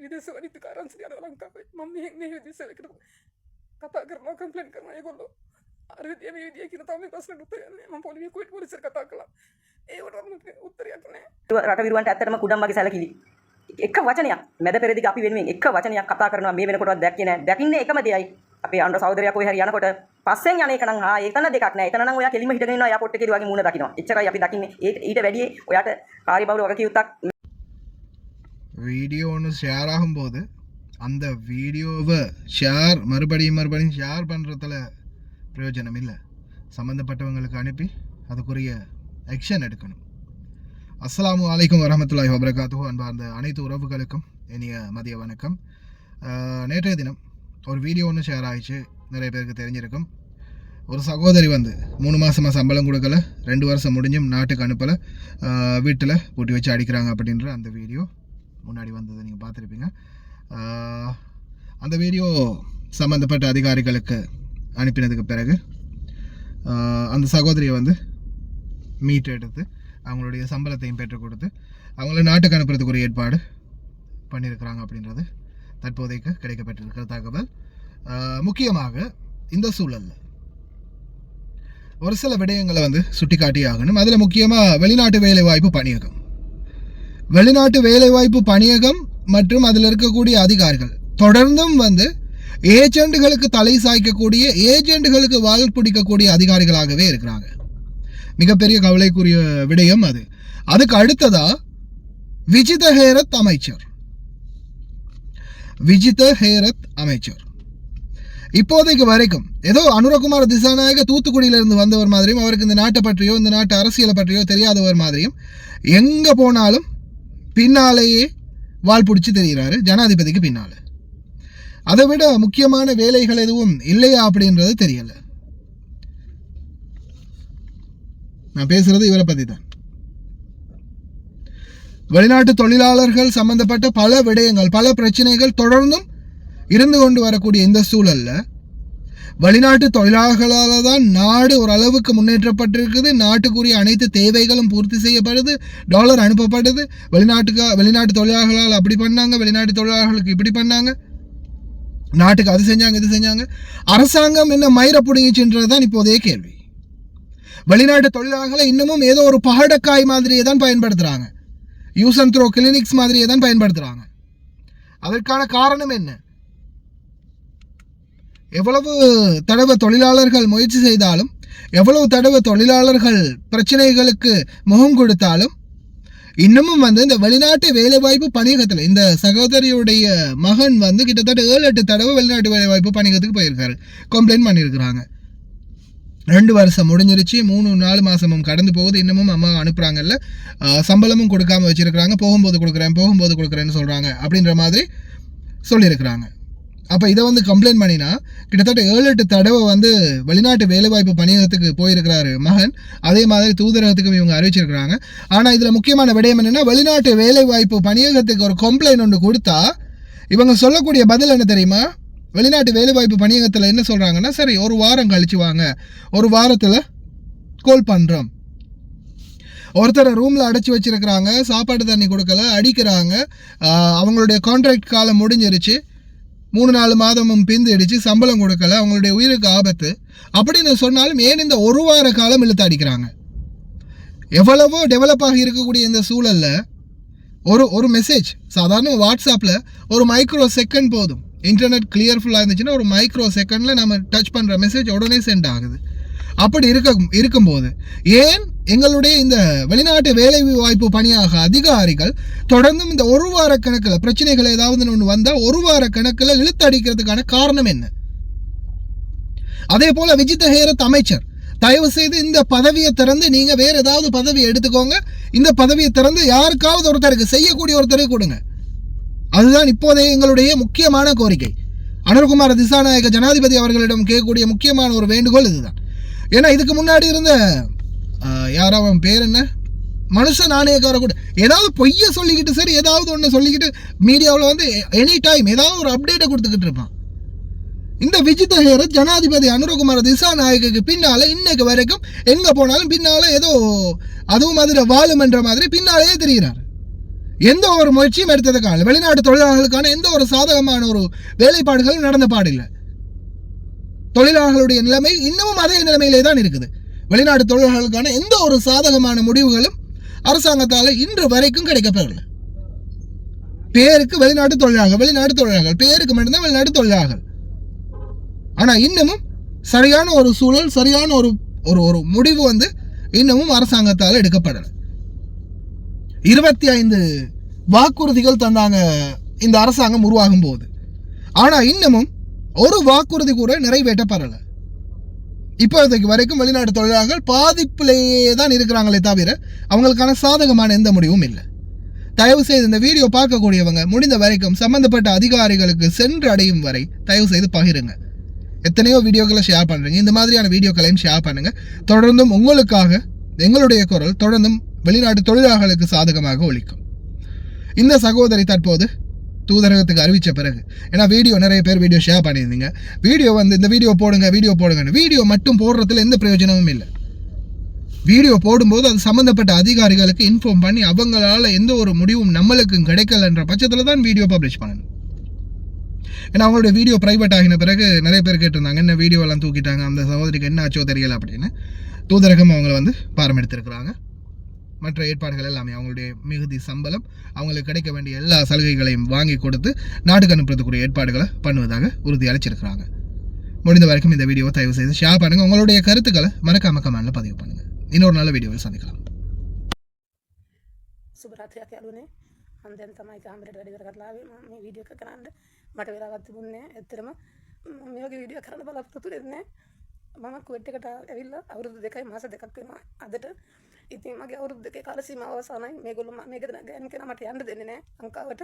විදේශ වනිතකාරන් සියල්ල ලංකාවේ මම මේ විදේශ එකට කතා කරනවා කම්ප්ලේන්ට් කරනවා ඒගොල්ලෝ අර විදිය මේ විදිය කියන තමයි ප්‍රශ්නෙට උත්තර යන්නේ මම පොලිසිය කුයිට් පොලිසියට කතා කළා ඒකට උත්තරයක් නැහැ රට විරුවන්ට ඇත්තටම කුඩම් වගේ සැලකිලි එක වචනයක් මැද පෙරදිග අපි වෙනුවෙන් එක වචනයක් කතා කරනවා මේ වෙනකොටවත් දැක්කේ නැහැ දැකින්නේ එකම දෙයයි අපේ අnder සහෝදරයා කොහේ හරි යනකොට පස්සෙන් යන එක නම් ඒතන දෙකක් නැහැ එතන නම් ඔයා කෙලිම හිටගෙන ඉන්නවා එයාපෝට් එකේදී වගේ මූණ දකින්නවා එච්චරයි අපි දකින්නේ ඊට වැඩි ඔයාට කාර්යබහුල වගකීමක් வீடியோ ஒன்று ஷேர் ஆகும்போது அந்த வீடியோவை மறுபடியும் ஷேர் பண்ணுறதுல பிரயோஜனம் இல்லை சம்மந்தப்பட்டவங்களுக்கு அனுப்பி அதுக்குரிய ஆக்ஷன் எடுக்கணும். அஸ்ஸலாமு அலைக்கும் வரஹ்மத்துல்லாஹி வபரகாத்துஹு அன்பார்ந்த அனைத்து உறவுகளுக்கும் இனிய மதிய வணக்கம். நேற்றைய தினம் ஒரு வீடியோ ஒன்று ஷேர் ஆகிடுச்சு, நிறைய பேருக்கு தெரிஞ்சிருக்கும். ஒரு சகோதரி வந்து 3 மாதமாக சம்பளம் கொடுக்கல, 2 வருஷம் முடிஞ்சும் நாட்டுக்கு அனுப்பலை, வீட்டில் பூட்டி வச்சு அடிக்கிறாங்க அப்படின்ற அந்த வீடியோ முன்னாடி வந்ததை நீங்கள் பார்த்துருப்பீங்க. அந்த வீடியோ சம்மந்தப்பட்ட அதிகாரிகளுக்கு அனுப்பினதுக்கு பிறகு அந்த சகோதரியை வந்து மீட் எடுத்து அவங்களுடைய சம்பளத்தையும் பெற்றுக் கொடுத்து அவங்கள நாட்டுக்கு அனுப்புறதுக்கு ஒரு ஏற்பாடு பண்ணியிருக்கிறாங்க அப்படின்றது தற்போதைக்கு கிடைக்கப்பட்டிருக்கிற தகவல். முக்கியமாக இந்த சூழலில் ஒரு சில விடயங்களை வந்து சுட்டி காட்டியாகணும். அதில் முக்கியமாக வெளிநாட்டு வேலைவாய்ப்பு பணியகம் மற்றும் அதில் இருக்கக்கூடிய அதிகாரிகள் தொடர்ந்தும் வந்து ஏஜெண்டுகளுக்கு தலை சாய்க்கக்கூடிய, ஏஜெண்டுகளுக்கு வால் பிடிக்கக்கூடிய அதிகாரிகளாகவே இருக்கிறாங்க. மிகப்பெரிய கவலைக்குரிய விடயம் அது. அதுக்கு அடுத்ததா விஜித ஹேரத் அமைச்சர் இப்போதைக்கு வரைக்கும் ஏதோ அனுரகுமார திசாநாயக தூத்துக்குடியிலிருந்து வந்தவர் மாதிரியும், அவருக்கு இந்த நாட்டை பற்றியோ இந்த நாட்டு அரசியலை பற்றியோ தெரியாதவர் மாதிரியும் எங்கே போனாலும் பின்னாலேயே வால் பிடிச்சி தெரிகிறாரு ஜனாதிபதிக்கு பின்னால. அதை விட முக்கியமான வேலைகள் எதுவும் இல்லையா அப்படின்றது தெரியல. நான் பேசுறது இவரை பற்றி தான். வெளிநாட்டு தொழிலாளர்கள் சம்பந்தப்பட்ட பல விடயங்கள், பல பிரச்சனைகள் தொடர்ந்தும் இருந்து கொண்டு வரக்கூடிய இந்த சூழல்ல வெளிநாட்டு தொழிலாளர்களால் தான் நாடு ஓரளவுக்கு முன்னேற்றப்பட்டிருக்குது. நாட்டுக்குரிய அனைத்து தேவைகளும் பூர்த்தி செய்யப்படுது, டாலர் அனுப்பப்படுது. வெளிநாட்டு தொழிலாளர்களால் அப்படி பண்ணாங்க, வெளிநாட்டு தொழிலாளர்களுக்கு இப்படி பண்ணாங்க, நாட்டுக்கு அது செஞ்சாங்க இது செஞ்சாங்க. அரசாங்கம் என்ன மயிர புடுங்கிச்சுன்றது தான் இப்போதைய கேள்வி. வெளிநாட்டு தொழிலாளர்களை இன்னமும் ஏதோ ஒரு பகடக்காய் மாதிரியே தான் பயன்படுத்துகிறாங்க, யூஸ் அண்ட் த்ரோ கிளினிக்ஸ் மாதிரியே தான் பயன்படுத்துகிறாங்க. அதற்கான காரணம் என்ன? எவ்வளவு தடவை தொழிலாளர்கள் முயற்சி செய்தாலும், எவ்வளவு தடவை தொழிலாளர்கள் பிரச்சனைகளுக்கு முகம் கொடுத்தாலும், இன்னமும் வந்து இந்த வெளிநாட்டு வேலைவாய்ப்பு பணியகத்தில் இந்த சகோதரியுடைய மகன் வந்து கிட்டத்தட்ட 7-8 தடவை வெளிநாட்டு வேலைவாய்ப்பு பணியகத்துக்கு போயிருக்காரு, கம்ப்ளைண்ட் பண்ணியிருக்கிறாங்க. 2 வருஷம் முடிஞ்சிருச்சு, 3-4 மாதமும் கடந்து போகுது, இன்னமும் அம்மா அனுப்புகிறாங்கல்ல, சம்பளமும் கொடுக்காம வச்சிருக்கிறாங்க, போகும்போது கொடுக்குறேன்னு சொல்கிறாங்க அப்படின்ற மாதிரி சொல்லியிருக்கிறாங்க. அப்போ இதை வந்து கம்ப்ளைண்ட் பண்ணினா கிட்டத்தட்ட 7-8 தடவை வந்து வெளிநாட்டு வேலைவாய்ப்பு பணியகத்துக்கு போயிருக்கிறாரு மகன். அதே மாதிரி தூதரகத்துக்கும் இவங்க அறிவிச்சிருக்கிறாங்க. ஆனால் இதில் முக்கியமான விடயம் என்னென்னா, வெளிநாட்டு வேலைவாய்ப்பு பணியகத்துக்கு ஒரு கம்ப்ளைண்ட் ஒன்று கொடுத்தா இவங்க சொல்லக்கூடிய பதில் என்ன தெரியுமா? வெளிநாட்டு வேலைவாய்ப்பு பணியகத்தில் என்ன சொல்கிறாங்கன்னா, சரி 1 வாரம் கழிச்சு வாங்க, 1 வாரத்தில் கால் பண்ணுறோம். ஒருத்தரை ரூமில் அடைச்சி வச்சிருக்கிறாங்க, சாப்பாடு தண்ணி கொடுக்கல, அடிக்கிறாங்க, அவங்களுடைய கான்ட்ராக்ட் காலம் முடிஞ்சிருச்சு, 3-4 மாதமும் பிந்திடுச்சு, சம்பளம் கொடுக்கல, அவங்களுடைய உயிருக்கு ஆபத்து அப்படின்னு சொன்னாலும் ஏன் இந்த 1 வார காலம் இழுத்து அடிக்கிறாங்க? எவ்வளவோ டெவலப் ஆகி இருக்கக்கூடிய இந்த சூழலில் ஒரு மெசேஜ், சாதாரண வாட்ஸ்அப்பில் ஒரு மைக்ரோ செகண்ட் போதும், இன்டர்நெட் கிளியர்ஃபுல்லாக இருந்துச்சுன்னா ஒரு மைக்ரோ செகண்டில் நம்ம டச் பண்ணுற மெசேஜ் உடனே சென்ட் ஆகுது. அப்படி இருக்கும்போது ஏன் எங்களுடைய இந்த வெளிநாட்டு வேலை வாய்ப்பு பணியாக அதிகாரிகள் தொடர்ந்தும் இந்த 1 வார கணக்கில் பிரச்சனைகள் ஏதாவது ஒன்று வந்தால் 1 வார கணக்கில் இழுத்து அடிக்கிறதுக்கான காரணம் என்ன? அதே போல விஜித ஹேரத் அமைச்சர், தயவு செய்து இந்த பதவியை திறந்து நீங்க வேற ஏதாவது பதவியை எடுத்துக்கோங்க, இந்த பதவியை திறந்து யாருக்காவது ஒருத்தருக்கு செய்யக்கூடிய ஒருத்தரை கொடுங்க. அதுதான் இப்போதைய எங்களுடைய முக்கியமான கோரிக்கை. அனுரகுமார திசாநாயக ஜனாதிபதி அவர்களிடம் கேட்கக்கூடிய முக்கியமான ஒரு வேண்டுகோள் இதுதான். ஏன்னா இதுக்கு முன்னாடி இருந்த யாராவது பேர் என்ன, மனுஷ நாணயக்கார கூட ஏதாவது பொய்ய சொல்லிக்கிட்டு, சரி ஏதாவது ஒன்று சொல்லிக்கிட்டு மீடியாவில் வந்து எனி டைம் ஏதாவது ஒரு அப்டேட்டை கொடுத்துக்கிட்டு இருப்பான். இந்த விஜித ஹேரத் ஜனாதிபதி அனுரகுமார திசாநாயகக்கு பின்னால இன்னைக்கு வரைக்கும் எங்க போனாலும் பின்னால ஏதோ அதுவும் மாதிரி வாழும் என்ற மாதிரி பின்னாலேயே தெரிகிறார். எந்த ஒரு முயற்சியும் எடுத்ததுக்கான வெளிநாட்டு தொழிலாளர்களுக்கான எந்த ஒரு சாதகமான ஒரு வேலைப்பாடுகளும் நடந்த பாடில்லை. தொழிலாளர்களுடைய நிலைமை இன்னமும் அதே நிலைமையிலே தான் இருக்குது. வெளிநாட்டு தொழிலாளர்களுக்கான எந்த ஒரு சாதகமான முடிவுகளும் அரசாங்கத்தால் இன்று வரைக்கும் கிடைக்கப்பெறவில்லை. பேருக்கு வெளிநாட்டு தொழிலாளர்கள் பேருக்கு மட்டும்தான் வெளிநாட்டு தொழிலாளர்கள். ஆனா இன்னமும் சரியான ஒரு சூழல், சரியான ஒரு ஒரு முடிவு இன்னமும் அரசாங்கத்தால் எடுக்கப்படலை. 25 வாக்குறுதிகள் தந்தாங்க இந்த அரசாங்கம் உருவாகும் போது. ஆனா இன்னமும் ஒரு வாக்குறுதி கூட நிறைவேற்றப்படலை. இப்போதைக்கு வரைக்கும் வெளிநாட்டு தொழிலாளர்கள் பாதிப்பிலேயே தான் இருக்கிறாங்களே தவிர அவங்களுக்கான சாதகமான எந்த முடிவும் இல்லை. தயவு செய்து இந்த வீடியோ பார்க்கக்கூடியவங்க முடிந்த வரைக்கும் சம்பந்தப்பட்ட அதிகாரிகளுக்கு சென்று அடையும் வரை தயவு செய்து பகிருங்க. எத்தனையோ வீடியோக்களை ஷேர் பண்ணுறீங்க, இந்த மாதிரியான வீடியோக்களையும் ஷேர் பண்ணுங்க. தொடர்ந்தும் உங்களுக்காக எங்களுடைய குரல் தொடர்ந்தும் வெளிநாட்டு தொழிலாளர்களுக்கு சாதகமாக ஒலிக்கும். இந்த சகோதரி தற்போது தூதரகத்துக்கு அறிவித்த பிறகு, ஏன்னா வீடியோ நிறைய பேர் வீடியோ ஷேர் பண்ணியிருந்தீங்க, வீடியோ இந்த வீடியோ போடுங்கன்னு வீடியோ மட்டும் போடுறதுல எந்த பிரயோஜனமும் இல்லை. வீடியோ போடும்போது அது சம்மந்தப்பட்ட அதிகாரிகளுக்கு இன்ஃபார்ம் பண்ணி அவங்களால எந்த ஒரு முடிவும் நம்மளுக்கும் கிடைக்கலன்ற பட்சத்தில் தான் வீடியோ பப்ளிஷ் பண்ணணும். ஏன்னா அவங்களுடைய வீடியோ ப்ரைவேட் ஆகின பிறகு நிறைய பேர் கேட்டிருந்தாங்க, என்ன வீடியோலாம் தூக்கிட்டாங்க, அந்த சகோதரிக்கு என்ன ஆச்சோ தெரியல அப்படின்னு. தூதரகம் அவங்கள பாரம் எடுத்திருக்கிறாங்க. மற்ற ஏற்பாடுகள் எல்லாமே அவங்களுடைய மிகுதி சம்பளம், அவங்களுக்கு கிடைக்க வேண்டிய எல்லா சலுகைகளையும் வாங்கி கொடுத்து நாட்டுக்கு அனுப்புறதுக்குரிய ஏற்பாடுகளை பண்ணுவதாக உறுதி அளிச்சிருக்கிறாங்க. முடிந்த வரைக்கும் இந்த வீடியோவை தயவு செய்து ஷேர் பண்ணுங்க. உங்களுடைய கருத்துக்களை மறக்காம கமெண்ட்ல பதிவு பண்ணுங்க. இன்னொரு நல்ல வீடியோவில் சந்திக்கலாம். සුබරාත්‍රයක් යාළුවනේ. මම දැන් තමයි කාමරේට වැඩි කරගත්ලා ආවේ. මම මේ වීඩියෝ එක කරන්න මට වෙලාවක් තිබුණේ නැහැ. ඇත්තටම මම මේ වගේ වීඩියෝ කරන්න බලාපොරොත්තු වෙන්නේ නැහැ. මම කුවේට් එකට ඇවිල්ලා අවුරුදු 2යි මාස 2ක් වෙනවා අදට. ඉතින් මගේ අවුරුදු 2 කාල සීමාව අවසానයි. මේගොල්ලෝ මේක ගෑනු කෙනා මට යන්න දෙන්නේ නැහැ ලංකාවට.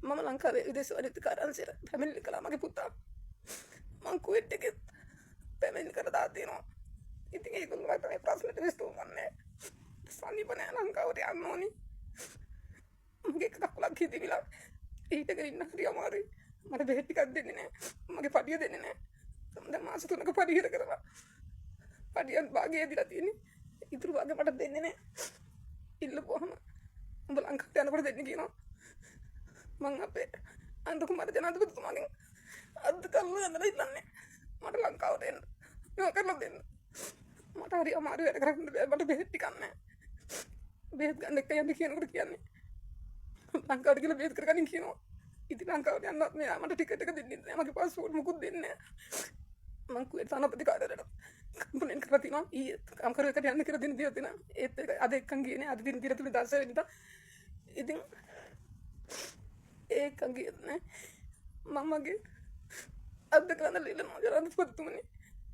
මම ලංකාවේ විදේශ වැඩිත කාර්යාංශයට පැමිණිලි කළා මගේ පුතා. මම කුවේට් එකේ පැමිණිලි කරලා තියෙනවා. ඉතින් ඒගොල්ලෝ මට මේ ප්‍රශ්නෙට විසඳුම්න්නේ සනීප නෑ ලංකාවට යන්න ඕනි. මගේ කකුලක් හිතිවිලා ඊටගෙන ඉන්න හරි අමාරුයි. මට බෙහෙත් ටිකක් දෙන්නේ නෑ. මගේ පඩිය දෙන්නේ නෑ. දැන් මාස 3ක පඩිය ඉර කරලා පඩියක් භාගය දීලා තියෙන්නේ. ඉතුරු භාගය මට දෙන්නේ නෑ. ඉල්ලපුවාම උඹ ලංකාවට යනකොට දෙන්න කියනවා. මං අපේ අන්ත කුමාර ජනාධිපතිතුමාගෙන් අද්ද කල්ල යනවා ඉන්නන්නේ. මට ලංකාවට එන්න. මේක කරලා දෙන්න. මට හරි අමාරු වැඩ කරන්න බෑ. මට බෙහෙත් ටිකක් නෑ. බෙහෙත් ගන්න එක යන්න කියනකොට කියන්නේ ලංකාවට ගිහලා බෙහෙත් කරගන්න කියනවා. ඉතින් ලංකාවට යන්න මේ මට ටිකට් එක දෙන්නේ නැහැ. මගේ පාස්පෝර්ට් මොකුත් දෙන්නේ නැහැ. මං කුවේට් තානාපති කාර්යාලයට කම්ප්ලේන්ට් කරලා තිනවා. ඊයේ කම්කරු එකට යන්න කියලා දෙන්න දීලා තිනවා. ඒත් අද එක්කන් ගියේ නෑ. අද දින 10 වෙනිදා. ඉතින් ඒකන් ගියේ නෑ. මමගේ අද කරන ලීලා ජනාධිපතිතුමනි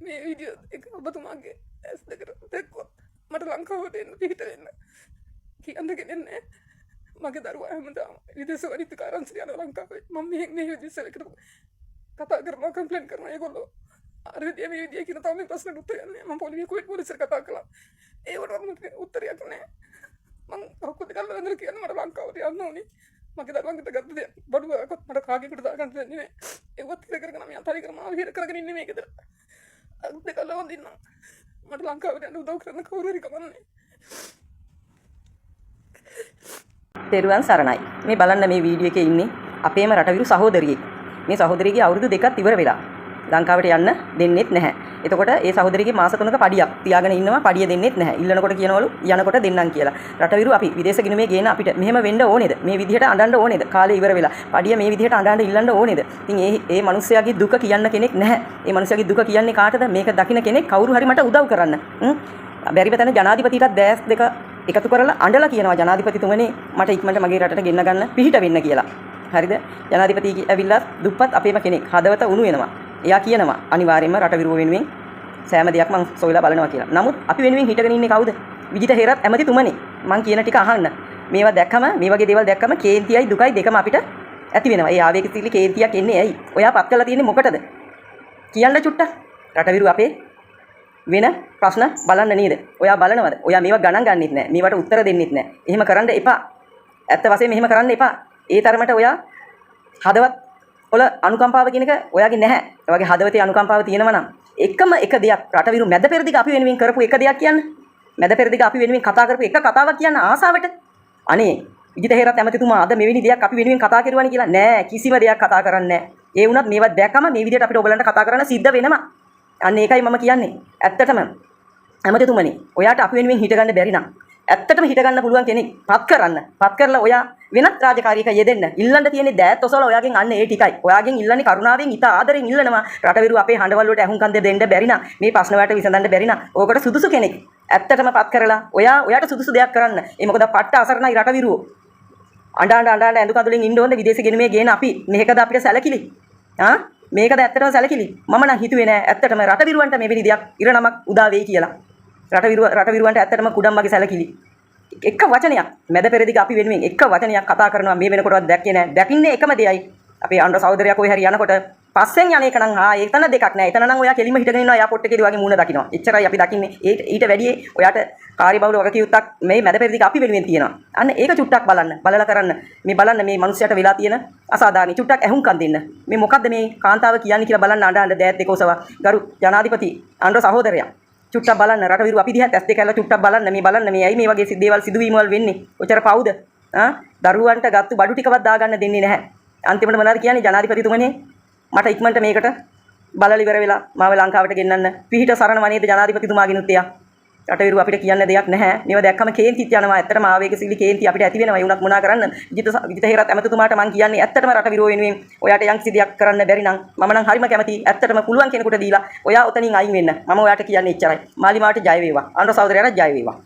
මේ වීඩියෝ එක ඔබතුමාගේ ඇස් දෙකට දැක්කොත් මට ලංකාවට එන්න පිට වෙන්න කියන්න ගෙනෙන්නේ. මගේ දරුවා හැමදාම විදේශ වැඩිත කාර්යාංශයට යනවා ලංකාවේ. මම මේ විදේශයකට කතා කරනවා කම්ප්ලේන්ට් කරනවා. ඒගොල්ලෝ අර විදිය මේ විදිය කියන තාම මේ ප්‍රශ්නෙට උත්තර යන්නේ. මම පොලිසිය කුවේට් පොලිසියට කතා කළා. ඒවට මට උත්තරයක් නැහැ. මම කවුරුද කල්ලා වැඳලා කියන්නේ මට ලංකාවට යන්න ඕනේ. මගේ දරුවන්ට ගත්ත දේ බඩුවක්වත් මට කාගෙකට දාගන්න දෙන්නේ නැහැ. ඒවත් ඉර කරගෙන මම අතාරි කරනවා. විහිර කරගෙන ඉන්නේ මේකද. අද කල්ලා වඳින්න. මට ලංකාවට යන්න උදව් කරන්න කවුරු හරි කමන්නේ. තෙරුවන් සරණයි. මේ බලන්න මේ වීඩියෝ එකේ ඉන්නේ අපේම රටවිරු සහෝදරියෙක්. මේ සහෝදරියගේ අවුරුදු 2ක් ඉවර වෙලා ලංකාවට යන්න දෙන්නෙත් නැහැ. එතකොට ඒ සහෝදරියගේ මාස 3ක පඩියක් තියාගෙන ඉන්නවා. පඩිය දෙන්නෙත් නැහැ. ඉල්ලනකොට කියනවලු යනකොට දෙන්නම් කියලා. රටවිරු අපි විදේශ ගිණුමේ ගේන අපිට මෙහෙම වෙන්න ඕනේද? මේ විදිහට අඬන්න ඕනේද? කාලේ ඉවර වෙලා පඩිය මේ විදිහට අඬන්න ඉල්ලන්න ඕනේද? ඉතින් ඒ මිනිස්සයාගේ දුක කියන්න කෙනෙක් නැහැ. ඒ මිනිස්සයාගේ දුක කියන්නේ කාටද? මේක දකින්න කෙනෙක් කවුරු හරි මට උදව් කරන්න. බැරිම තැන ජනාධිපතිටත් දැස් දෙක එකතු කරලා අඬලා කියනවා ජනාධිපතිතුමනි මට ඉක්මනට මගේ රටට ගෙන්න ගන්න පිහිට වෙන්න කියලා. හරිද? ජනාධිපති ඇවිල්ලා දුප්පත් අපේම කෙනෙක් හදවත උණු වෙනවා. එයා කියනවා අනිවාර්යයෙන්ම රට විරුව වෙනුවෙන් සෑම දෙයක් මං සොයලා බලනවා කියලා. නමුත් අපි වෙනුවෙන් හිටගෙන ඉන්නේ කවුද? විජිත හේරත් ඇමතිතුමනි. මං කියන ටික අහන්න. මේවා දැක්කම මේ වගේ දේවල් දැක්කම කේන්තියයි දුකයි දෙකම අපිට ඇති වෙනවා. ඒ ආවේගිකී කේන්තියක් එන්නේ ඇයි? ඔයා පත් කරලා තියෙන්නේ මොකටද? කියන්න චුට්ටක්. රට විරුව අපේ වෙන ප්‍රශ්න බලන්න නේද? ඔයා බලනවද? ඔයා මේවා ගණන් ගන්නෙත් නැහැ. මේවට උත්තර දෙන්නෙත් නැහැ. එහෙම කරන්න එපා. ඇත්ත වශයෙන්ම එහෙම කරන්න එපා. ඒ තරමට ඔයා හදවත් වල අනුකම්පාව කියන එක ඔයාගේ නැහැ. ඒ වගේ හදවතේ අනුකම්පාව තියෙනවා නම් එකම එක දෙයක් රටවිරු මැද පෙරදිග අපි වෙනුවෙන් කරපු එක දෙයක් කියන්න. මැද පෙරදිග අපි වෙනුවෙන් කතා කරපු එක කතාවක් කියන්න ආසාවට. අනේ විජිත හේරත් ඇමතිතුමා අද මෙවැනි දෙයක් අපි වෙනුවෙන් කතා කරුවානේ කියලා නෑ කිසිම දෙයක් කතා කරන්නේ නෑ. ඒ වුණත් මේවත් දැක්කම මේ විදිහට අපිට ඔයගලන්ට කතා කරන්න සිද්ධ වෙනවා. අන්න ඒකයි මම කියන්නේ. ඇත්තටම ඇමතිතුමනි ඔයාට අපි වෙනුවෙන් හිටගන්න බැරි නම් ඇත්තටම හිටගන්න පුළුවන් කෙනෙක් පත් කරන්න. පත් කරලා ඔයා වෙනත් රාජකාරියක යෙදෙන්න. ඉල්ලන්න තියෙන්නේ දෑත් ඔසවලා ඔයාගෙන් අන්න ඒ ටිකයි. ඔයාගෙන් ඉල්ලන්නේ කරුණාවෙන් ඉත ආදරෙන් ඉල්ලනවා. රටවිරු අපේ හඬවල් වලට ඇහුම්කන් දෙන්න බැරි නම් මේ ප්‍රශ්න වලට විසඳන්න බැරි නම් ඕකට සුදුසු කෙනෙක්. ඇත්තටම පත් කරලා ඔයාට සුදුසු දෙයක් කරන්න. ඒ මොකද පට්ට අසරණයි රටවිරුවෝ. අඬ ඇඳු කඳුලෙන් ඉන්න ඕනේ විදේශ ගෙනුමේ ගේන අපි. මේකද අපිට සැලකිලි. මේකද ඇත්තටම සැලකිලි. මම නම් හිතුවේ නෑ ඇත්තටම රටවිරුවන්ට මෙවැනි දෙයක් ඉරණමක් උදා වෙයි කියලා. රටවිරුවන්ට ඇත්තටම කුඩම්මගේ සැලකිලි. එක වචනයක් මැද පෙරදිග අපි වෙනුවෙන් එක වචනයක් කතා කරනවා මේ වෙනකොටවත් දැක්කේ නෑ. දැකින්නේ එකම දෙයයි. අපේ අnder සහෝදරයා කොහේ හරි යනකොට පස්සෙන් යන එක නම් එතන දෙකක් නෑ. එතන නම් ඔයා කෙලිම හිටගෙන ඉන්නවා එයාපෝට් එකේදී වගේ මූණ දකින්නවා. එච්චරයි අපි දකින්නේ. ඊට වැඩියේ ඔයාට කාර්යබහුල වගකීමක් මේ මැද පෙරදිග අපි වෙනුවෙන් තියෙනවා. අන්න ඒක චුට්ටක් බලන්න. බලලා කරන්න. මේ බලන්න මේ මිනිස්සයාට වෙලා තියෙන අසාධාරණ චුට්ටක් ඇහුම්කන් දෙන්න. මේ මොකද්ද මේ කාන්තාව කියන්නේ කියලා බලන්න අඬ දෑත් එක ඔසවා. ගරු ජනාධිපති අnder සහෝදරයා චුට්ටක් බලන්න රටවිරු අපි දිහා ඇස් දෙක ඇරලා චුට්ටක් බලන්න මේ ඇයි මේ වගේ දේවල් සිදුවීම වල වෙන්නේ ඔච්චර පවුද දරුවන්ට ගත්තු බඩු ටිකවත් දාගන්න දෙන්නේ නැහැ අන්තිමට මොනවද කියන්නේ ජනාධිපතිතුමනේ මට ඉක්මනට මේකට බලල ඉවර වෙලා මාව ලංකාවට ගෙන්නන්න පිහිට සරණ වනේද ජනාධිපතිතුමාගෙනුත් එයා රටවිරු අපිට කියන්න දෙයක් නැහැ මේව දැක්කම කේන්තිත් යනවා ඇත්තටම ආවේගශීලී කේන්ති අපිට ඇති වෙනවා ඒ උනත් මොනා කරන්න විජිත හේරත් ඇමතිතුමාට මම කියන්නේ ඇත්තටම රටවිරු වෙනුවෙන් ඔයාට යම්කිසි දෙයක් කරන්න බැරි නම් මම නම් හරිම කැමතියි ඇත්තටම පුළුවන් කෙනෙකුට දීලා ඔයා උතනින් අයින් වෙන්න මම ඔයාට කියන්නේ එච්චරයි මාලිමාවට ජය වේවා අnder සහෝදරයාට ජය වේවා